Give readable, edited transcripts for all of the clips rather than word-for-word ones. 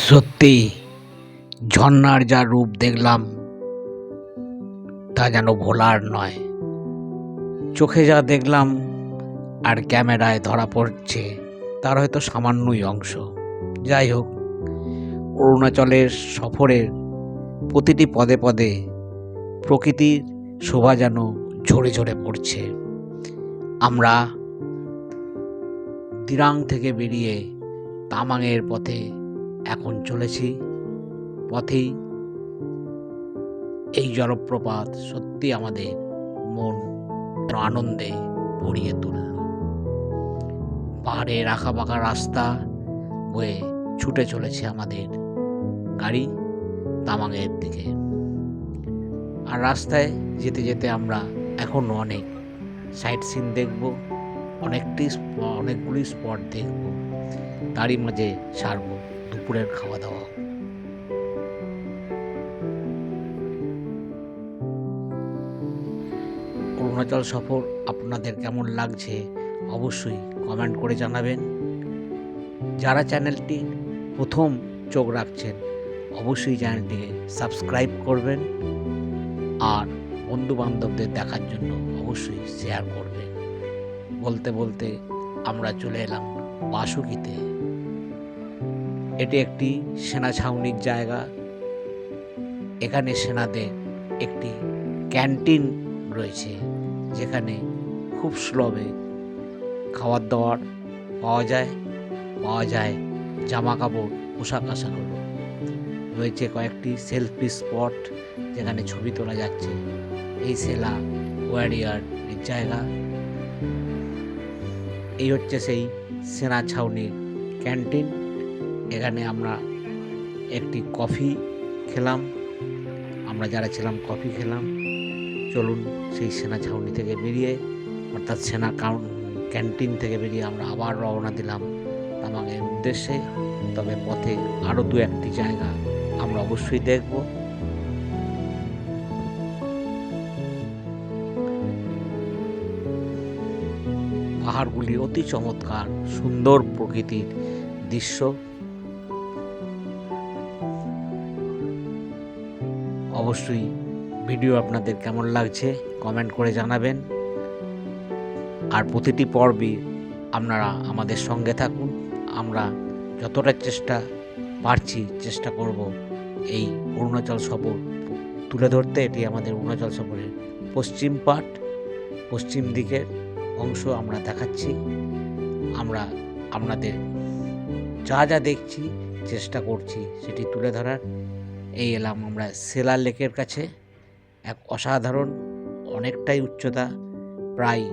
সত্যি ঝর্ণার যা রূপ দেখলাম তা যেন ভোলার নয়। চোখে যা দেখলাম আর ক্যামেরায় ধরা পড়ছে তার হয়তো সামান্যই অংশ। যাই হোক, অরুণাচলের সফরের প্রতিটি পদে পদে প্রকৃতির শোভা যেন ঝরে ঝরে পড়ছে। আমরা দিরাং থেকে বেরিয়ে তামাংয়ের পথে এখন চলেছি। পথেই এই জলপ্রপাত সত্যি আমাদের মন আনন্দে ভরিয়ে তুলল। পাহাড়ের আঁকা বাঁকা রাস্তা বয়ে ছুটে চলেছে আমাদের গাড়ি তামাংয়ের দিকে। আর রাস্তায় যেতে যেতে আমরা এখনো অনেক সাইট সিন দেখব, অনেকগুলি স্পট দেখব। তারই মাঝে সারব দুপুরের খাওয়া দাওয়া। অরুণাচল সফর আপনাদের কেমন লাগছে অবশ্যই কমেন্ট করে জানাবেন। যারা চ্যানেলটি প্রথম চোখ রাখছেন অবশ্যই চ্যানেলটিকে সাবস্ক্রাইব করবেন আর বন্ধু বান্ধবদের দেখার জন্য অবশ্যই শেয়ার করবেন। বলতে বলতে আমরা চলে এলাম বাসুকিতে। এটি একটি সেনা ছাউনির জায়গা। এখানে সেনাদের একটি ক্যান্টিন রয়েছে, যেখানে খুব সুলভে খাবার দাবার পাওয়া যায় জামা কাপড়, পোশাক আশাকগুলো রয়েছে। কয়েকটি সেলফি স্পট যেখানে ছবি তোলা যাচ্ছে। এই সেলা ওয়ারিয়ার জায়গা। এই হচ্ছে সেই সেনা ছাউনির ক্যান্টিন। এখানে আমরা একটি কফি খেলাম। আমরা যারা ছিলাম কফি খেলাম। চলুন সেই সেনা ছাউনি থেকে বেরিয়ে, অর্থাৎ সেনা ক্যান্টিন থেকে বেরিয়ে আমরা আবার রওনা দিলাম তামাংয়ের উদ্দেশ্যে। তবে পথে আরও দু একটি জায়গা আমরা অবশ্যই দেখব। পাহাড়গুলি অতি চমৎকার, সুন্দর প্রকৃতির দৃশ্য। অবশ্যই ভিডিও আপনাদের কেমন লাগছে কমেন্ট করে জানাবেন। আর প্রতিটি পর্বে আপনারা আমাদের সঙ্গে থাকুন। আমরা যতটা চেষ্টা করব এই অরুণাচল সফর তুলে ধরতে। এটি আমাদের অরুণাচল সফরের পশ্চিম দিকের অংশ আমরা দেখাচ্ছি। আমরা আপনাদের যা দেখছি চেষ্টা করছি সেটি তুলে ধরার। এই এলাম আমরা সেলা লেকের কাছে। এক অসাধারণ, অনেকটাই উচ্চতা, প্রায়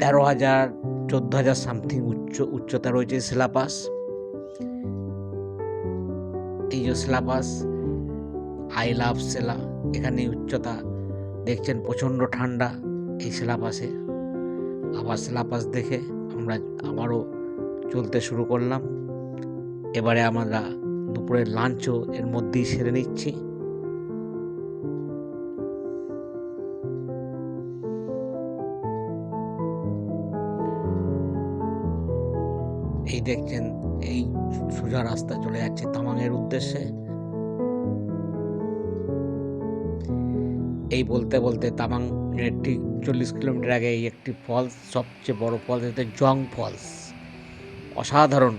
13,000-14,000 সামথিং উচ্চতা রয়েছে সেলা পাস। এই যে সেলা পাস, আই লাভ সেলা। এখানে উচ্চতা দেখছেন, প্রচণ্ড ঠান্ডা এই সেলা পাসে। আবার সেলা পাস দেখে আমরা আবারও চলতে শুরু করলাম। এবারে আমরা দুপুরের লাঞ্চও এর মধ্যেই সেরে নিচ্ছি। এই দেখছেন, এই সোজা রাস্তা চলে যাচ্ছে তামাংয়ের উদ্দেশ্যে। এই বলতে বলতে তামাং ঠিক 40 কিলোমিটার আগে এই একটি ফলস, সবচেয়ে বড় ফলস, এতে জং ফলস। অসাধারণ।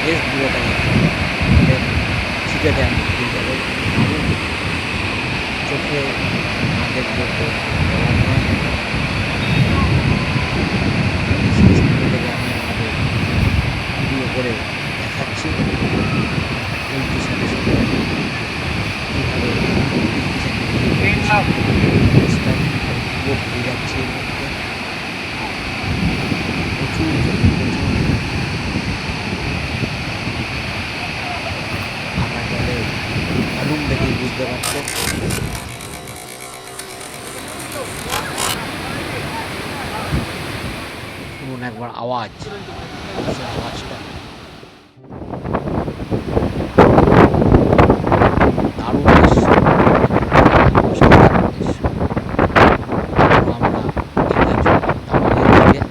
বেশ দূরতা ছিটে দেন চোখে না দেখলে তো ভিডিও করে দেখাচ্ছি। সাথে সাথে কীভাবে যাচ্ছে প্রচুর আমরা জলে আলুম দেখেই বুঝতে পারছো। শুনুন একবার আওয়াজটা। দারুণ দৃশ্য, অসাধারণ দৃশ্য। আমরা এগিয়ে চললাম তামাংয়ের দিকে।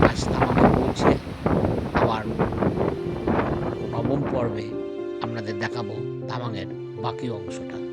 আজ তামাংয়ে পৌঁছে অংশটা।